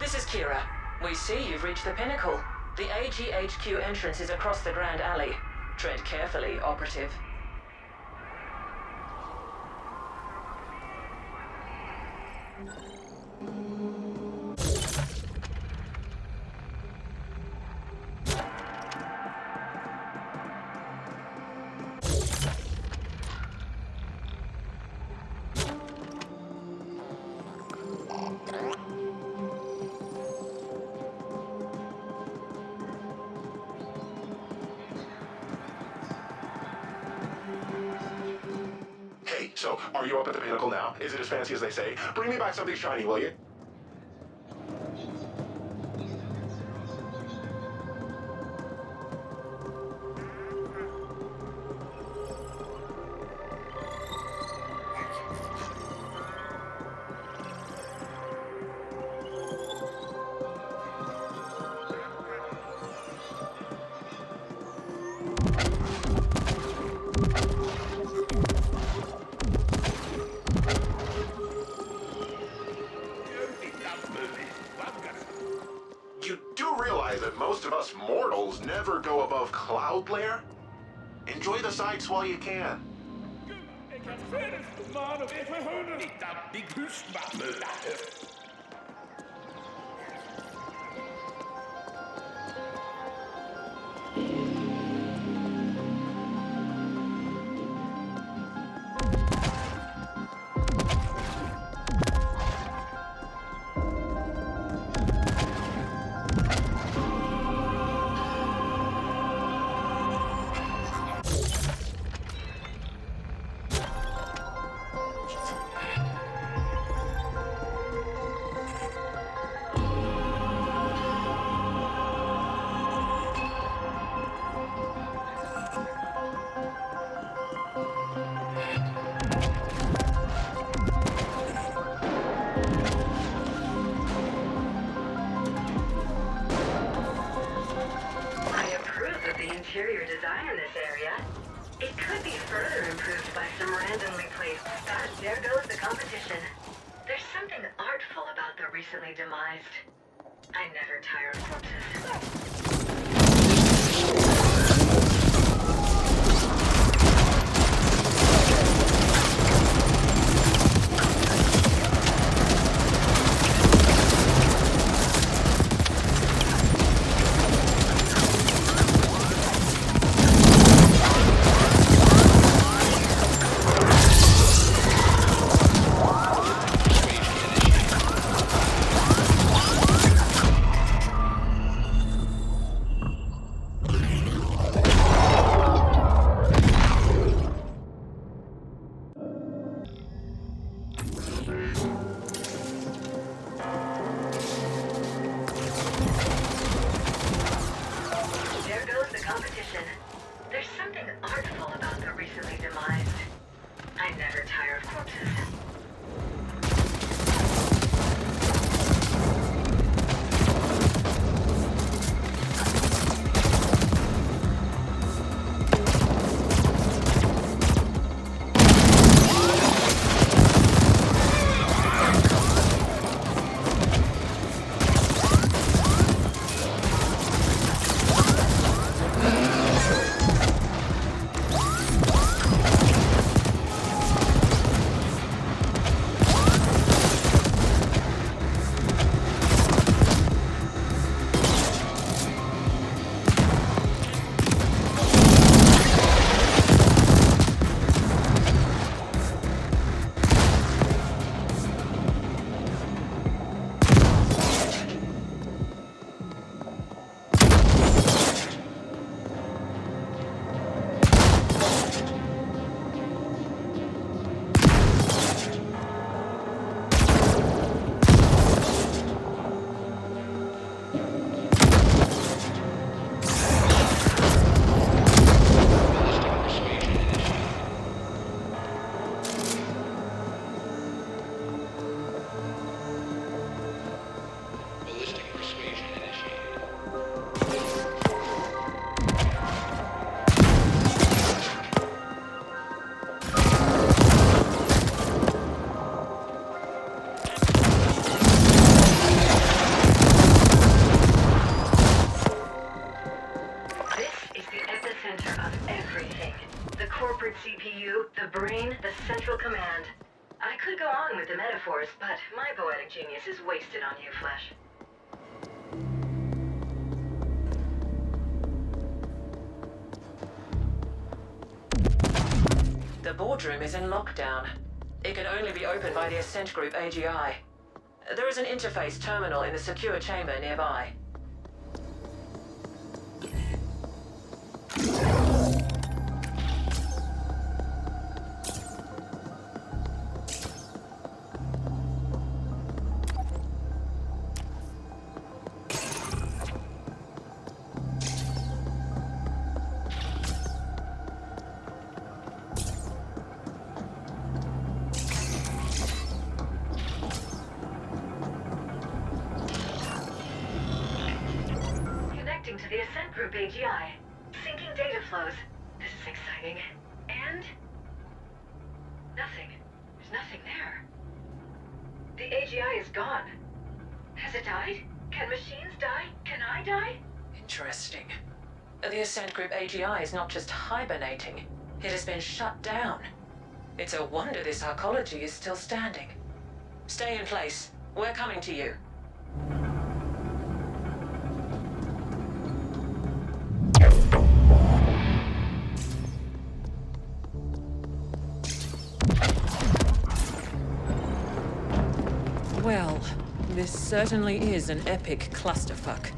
This is Kira. We see you've reached the pinnacle. The AGHQ entrance is across the Grand Alley. Tread carefully, operative. So, are you up at the pinnacle now? Is it as fancy as they say? Bring me back something shiny, will you? That most of us mortals never go above cloud layer? Enjoy the sights while you can. Interior design in this area. It could be further improved by some randomly placed stats. There goes the competition. There's something artful about the recently demised. I never tire of corpses. fun with the metaphors, but my poetic genius is wasted on you, Flesh. The boardroom is in lockdown. It can only be opened by the Ascent Group AGI. There is an interface terminal in the secure chamber nearby. To the Ascent Group AGI. Syncing data flows. This is exciting. And... nothing. There's nothing there. The AGI is gone. Has it died? Can machines die? Can I die? Interesting. The Ascent Group AGI is not just hibernating. It has been shut down. It's a wonder this arcology is still standing. Stay in place. We're coming to you. Well, this certainly is an epic clusterfuck.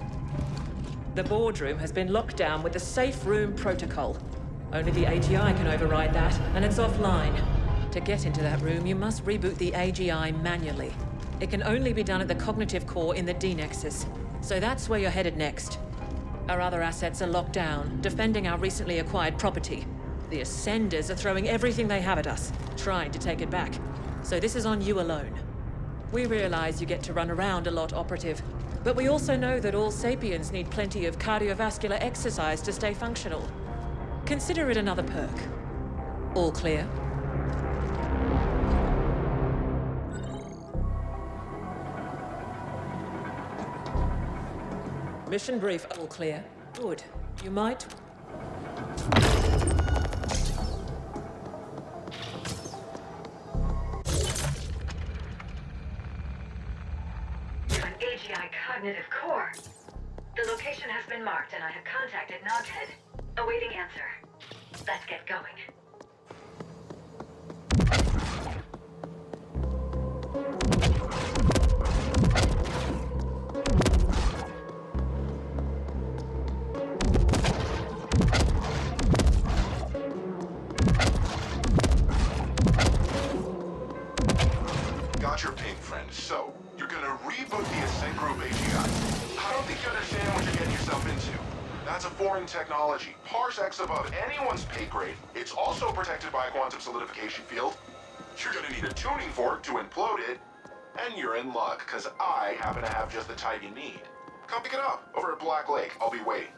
The boardroom has been locked down with the safe room protocol. Only the AGI can override that, and it's offline. To get into that room, you must reboot the AGI manually. It can only be done at the cognitive core in the D-Nexus, so that's where you're headed next. Our other assets are locked down, defending our recently acquired property. The Ascenders are throwing everything they have at us, trying to take it back. So this is on you alone. We realize you get to run around a lot, Operative, but we also know that all sapiens need plenty of cardiovascular exercise to stay functional. Consider it another perk. All clear? Mission brief, all clear. Good. You might... AGI cognitive core. The location has been marked and I have contacted Noghead. Awaiting answer. Let's get going. Got your ping, friend. So, you're gonna reboot the Ascent Group AGI. I don't think you understand what you're getting yourself into. That's a foreign technology, parsecs above anyone's pay grade. It's also protected by a quantum solidification field. You're gonna need a tuning fork to implode it. And you're in luck, because I happen to have just the type you need. Come pick it up, over at Black Lake. I'll be waiting.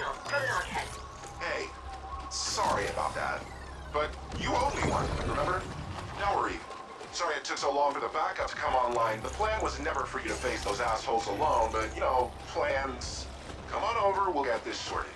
signal from Loghead. Hey, sorry about that. But you owed me one, remember? Now we're even. Sorry it took so long for the backup to come online. The plan was never for you to face those assholes alone, but, you know, plans. Come on over, we'll get this sorted.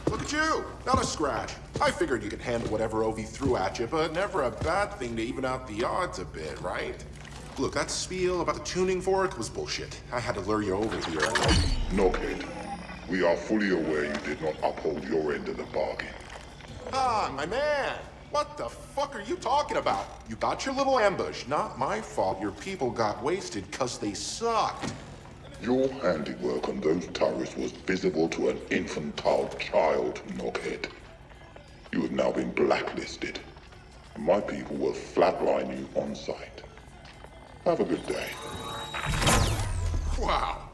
Look at you! Not a scratch. I figured you could handle whatever OV threw at you, but never a bad thing to even out the odds a bit, right? Look, that spiel about the tuning fork was bullshit. I had to lure you over here. Knockhead, we are fully aware you did not uphold your end of the bargain. Ah, my man! What the fuck are you talking about? You got your little ambush. Not my fault your people got wasted because they sucked. Your handiwork on those turrets was visible to an infantile child, Knockhead. You have now been blacklisted. And my people will flatline you on sight. Have a good day. Wow.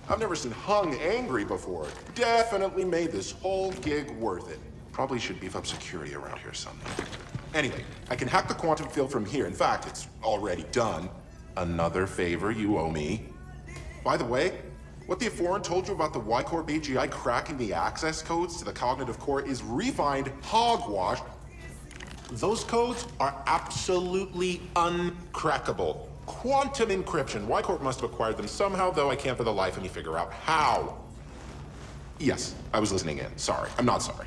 I've never seen Hung angry before. Definitely made this whole gig worth it. Probably should beef up security around here someday. Anyway, I can hack the quantum field from here. In fact, it's already done. Another favor you owe me. By the way, what the Foreign told you about the Y-Corp AGI cracking the access codes to the cognitive core is refined hogwash. Those codes are absolutely uncrackable. Quantum encryption. Y-Corp must have acquired them somehow, though I can't for the life of me figure out how. Yes, I was listening in. Sorry. I'm not sorry.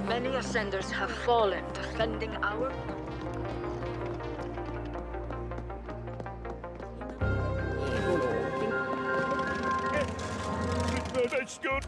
Many ascenders have fallen defending our... That's good.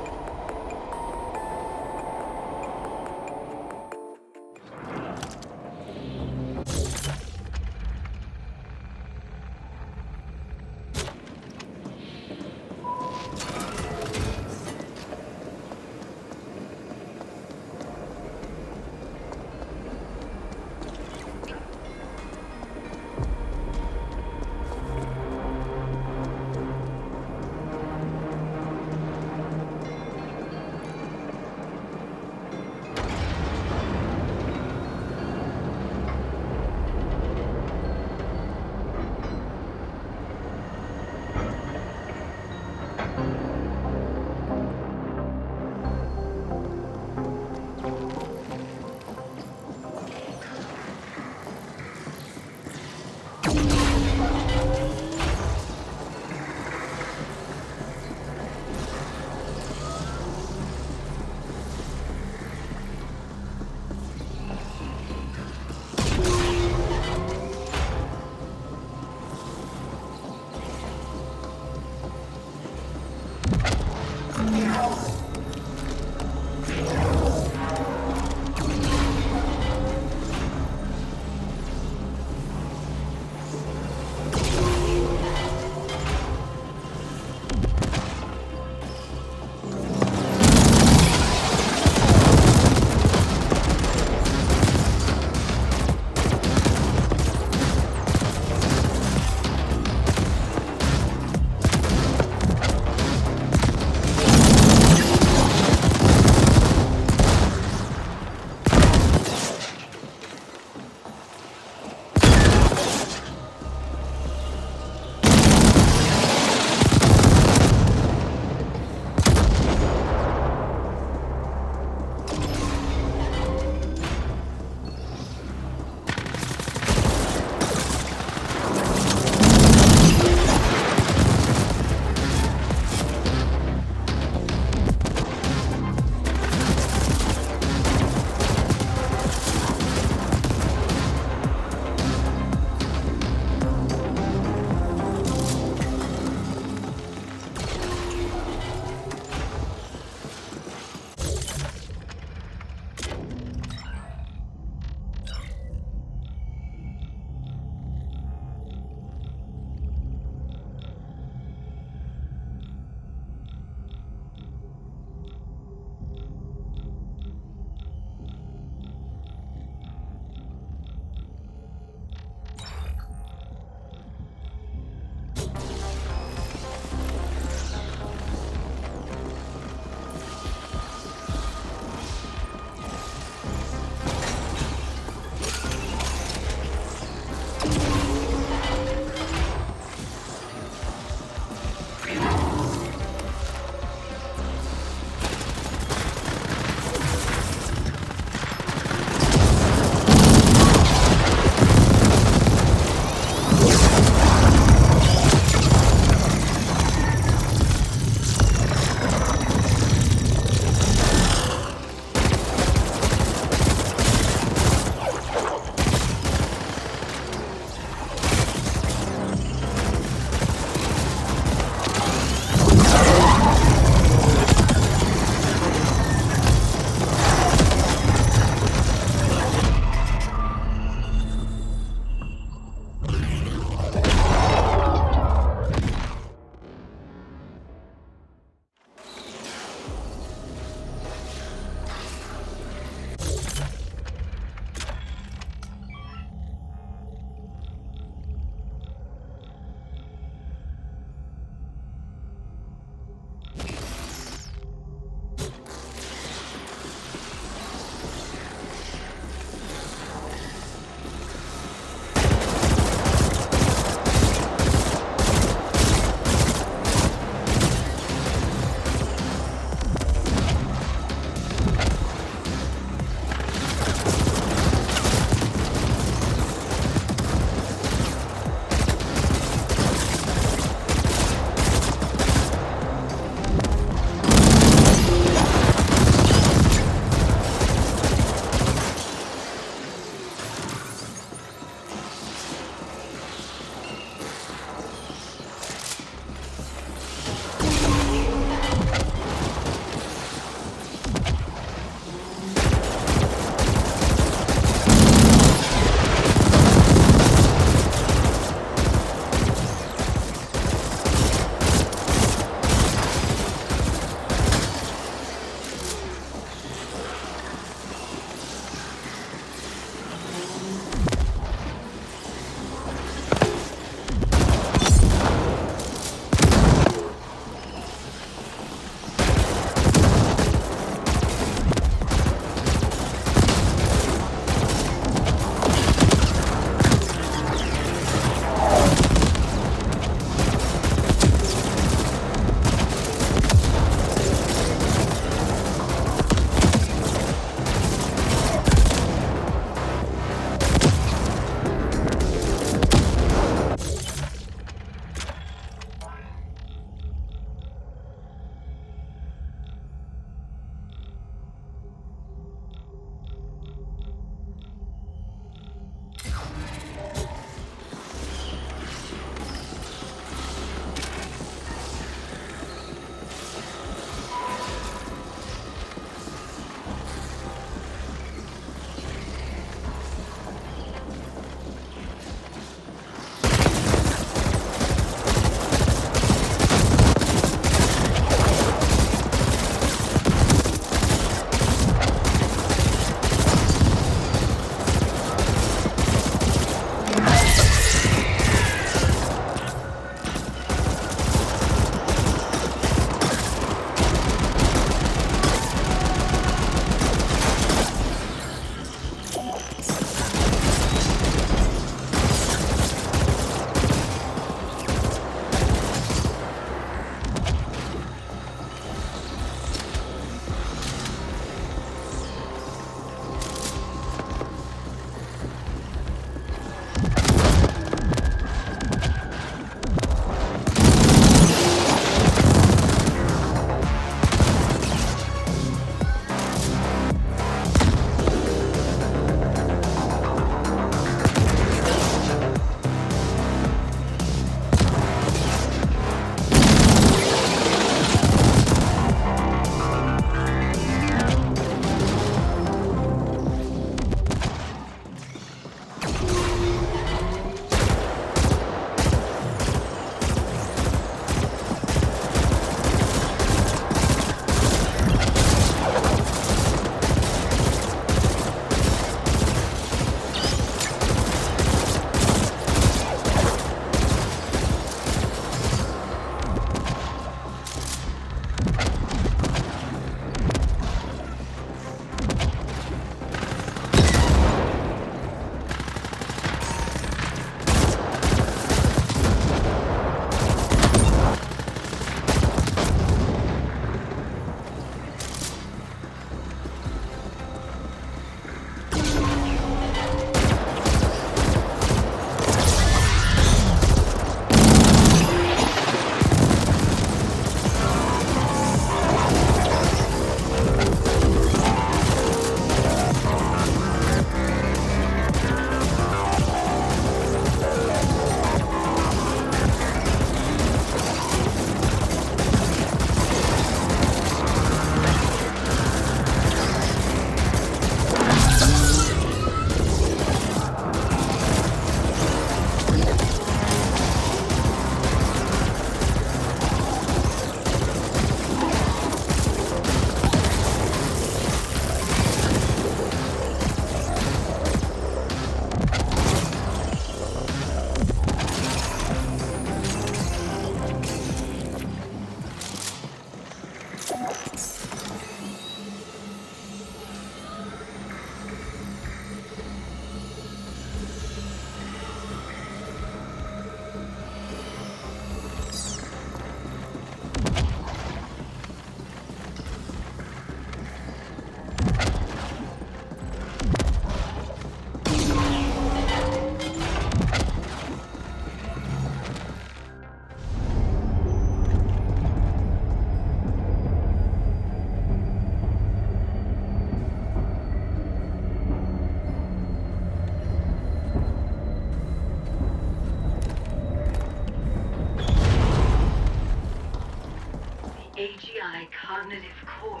AGI cognitive core.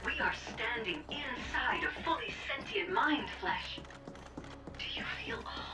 We are standing inside a fully sentient mind flesh. Do you feel awe?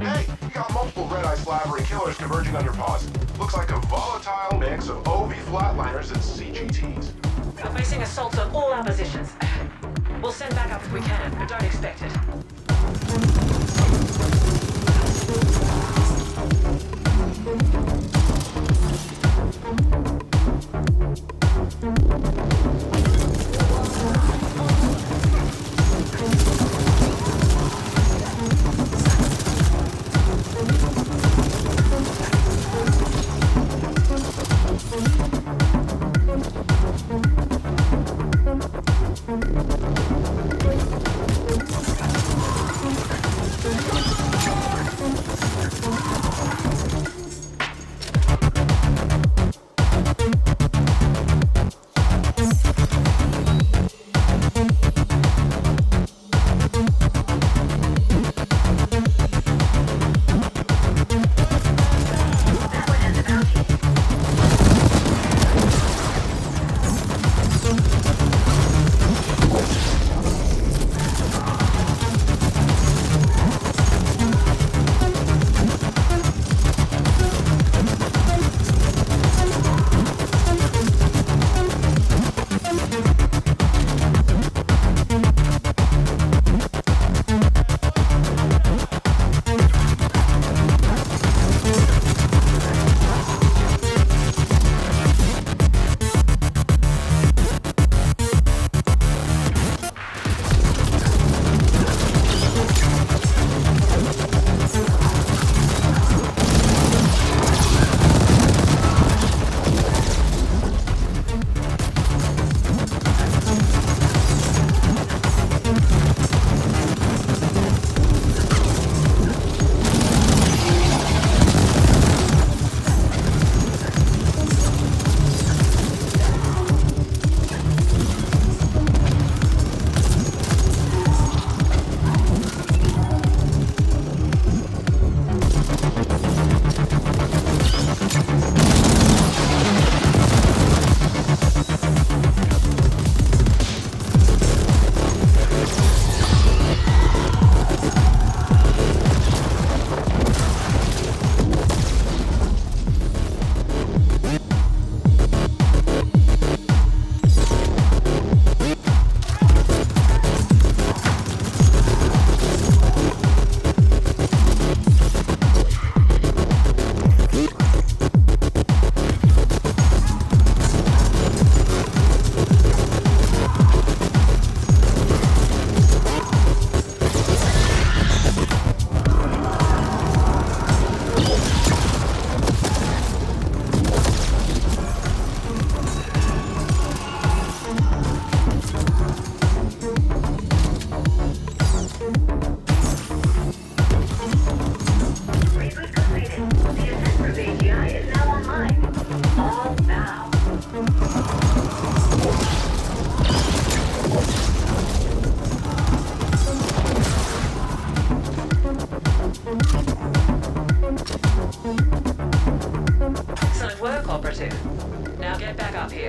Hey, you got multiple red-eye slavery killers converging on your paws. Looks like a volatile mix of OV flatliners and CGTs. We're facing assaults on all our positions. We'll send backup if we can, but don't expect it.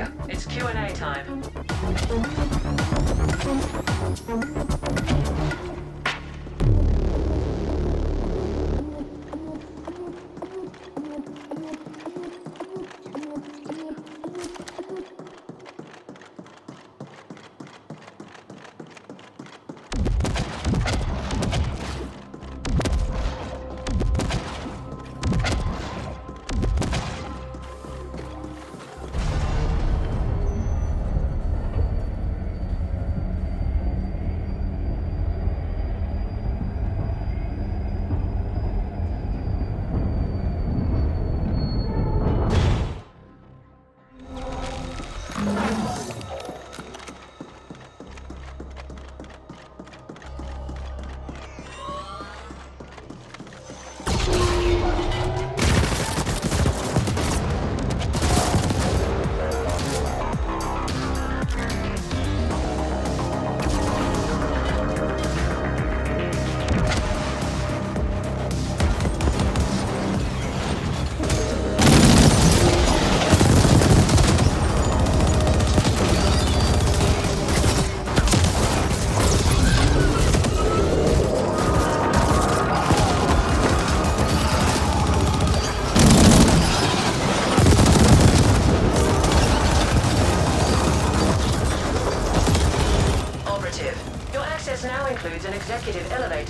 seria. It's Q&A time.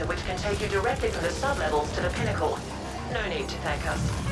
Which can take you directly from the sublevels to the pinnacle. No need to thank us.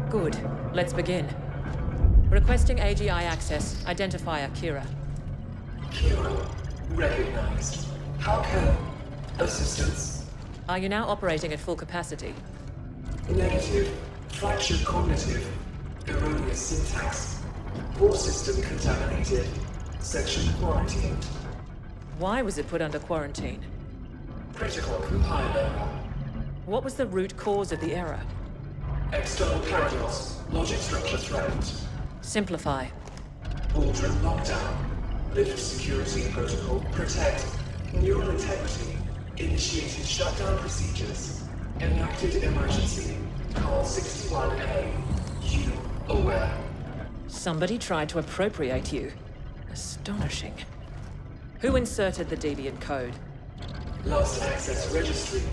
Good. Let's begin. Requesting AGI access. Identifier, Kira. Kira. Recognized. How can... Assistance. Are you now operating at full capacity? Negative. Fractured cognitive. Erroneous syntax. Core system contaminated. Section quarantined. Why was it put under quarantine? Critical compiler. What was the root cause of the error? External paradox. Logic structure threatened. Simplify. Aldrin lockdown. Lift security protocol. Protect. Neural integrity. Initiated shutdown procedures. Enacted emergency. Call 61A. You aware? Somebody tried to appropriate you. Astonishing. Who inserted the deviant code? Last access registry.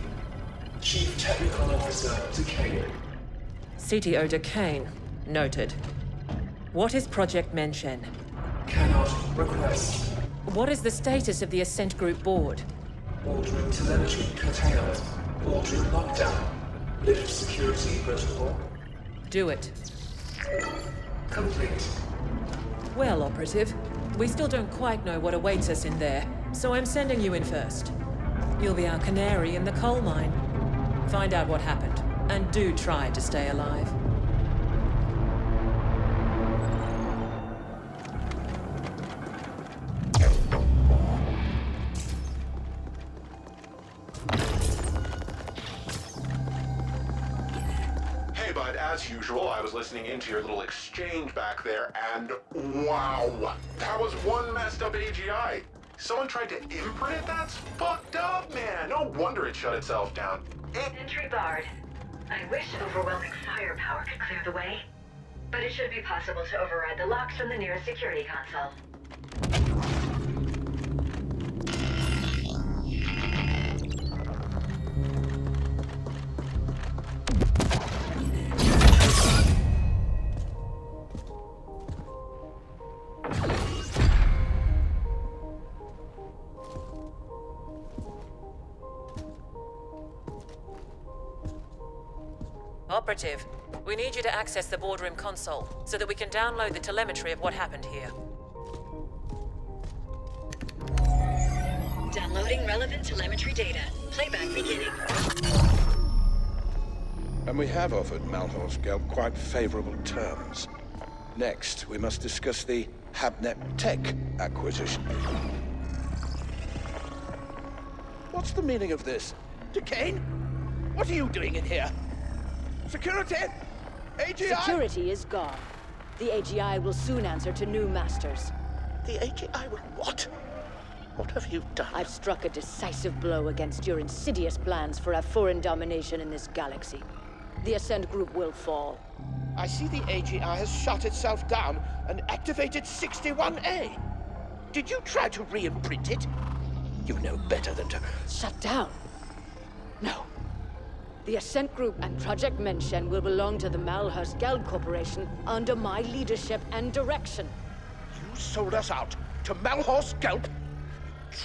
Chief Technical Officer Decay. CTO Decane. Noted. What is Project Menshen? Cannot request. What is the status of the Ascent Group board? Boardroom telemetry curtailed. Boardroom lockdown. Lift security protocol. Do it. Complete. Well, Operative, we still don't quite know what awaits us in there, so I'm sending you in first. You'll be our canary in the coal mine. Find out what happened, and do try to stay alive. Hey, bud, as usual, I was listening into your little exchange back there, and wow! That was one messed up AGI. Someone tried to imprint it? That's fucked up, man! No wonder it shut itself down. Entry barred. I wish overwhelming firepower could clear the way. But it should be possible to override the locks from the nearest security console. Operative, we need you to access the boardroom console so that we can download the telemetry of what happened here. Downloading relevant telemetry data. Playback beginning. And we have offered Malhor's Gelb quite favorable terms. Next, we must discuss the Habnet Tech acquisition. What's the meaning of this? Decane? What are you doing in here? Security? AGI? Security is gone. The AGI will soon answer to new masters. The AGI will what? What have you done? I've struck a decisive blow against your insidious plans for a foreign domination in this galaxy. The Ascent Group will fall. I see the AGI has shut itself down and activated 61A. Did you try to re-imprint it? You know better than to... Shut down? No. The Ascent Group and Project Menshen will belong to the Malhor's Gelb Corporation under my leadership and direction. You sold us out to Malhor's Gelb?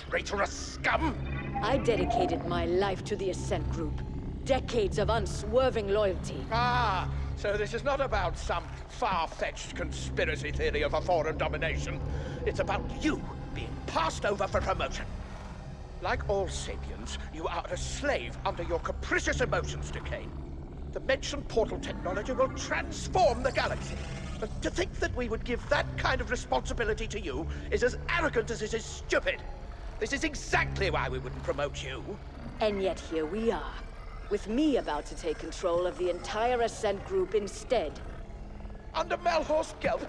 Traitorous scum! I dedicated my life to the Ascent Group. Decades of unswerving loyalty. Ah, so this is not about some far-fetched conspiracy theory of a foreign domination. It's about you being passed over for promotion. Like all sapiens, you are a slave under your capricious emotions, Decane. The mentioned portal technology will transform the galaxy. But to think that we would give that kind of responsibility to you is as arrogant as it is stupid. This is exactly why we wouldn't promote you. And yet here we are, with me about to take control of the entire Ascent Group instead. Under Malhor's Gelb,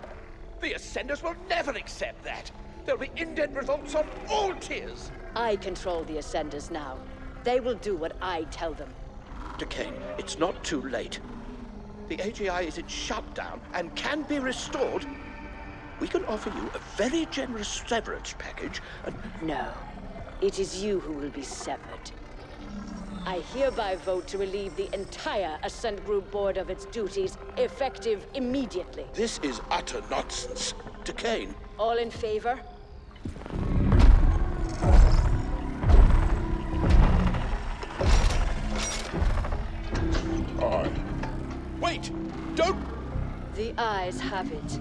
the Ascenders will never accept that. There'll be indent revolts on all tiers. I control the Ascenders now. They will do what I tell them. Decane, it's not too late. The AGI is in shutdown and can be restored. We can offer you a very generous severance package and... No. It is you who will be severed. I hereby vote to relieve the entire Ascent Group board of its duties, effective immediately. This is utter nonsense. Decane. All in favor? Aye. Wait! Don't... The eyes have it.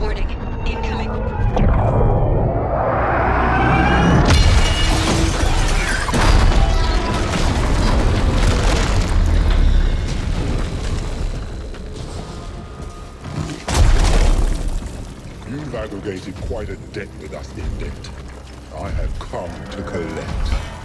Warning. Incoming. You've aggregated quite a debt with us, Indent. I have come to collect.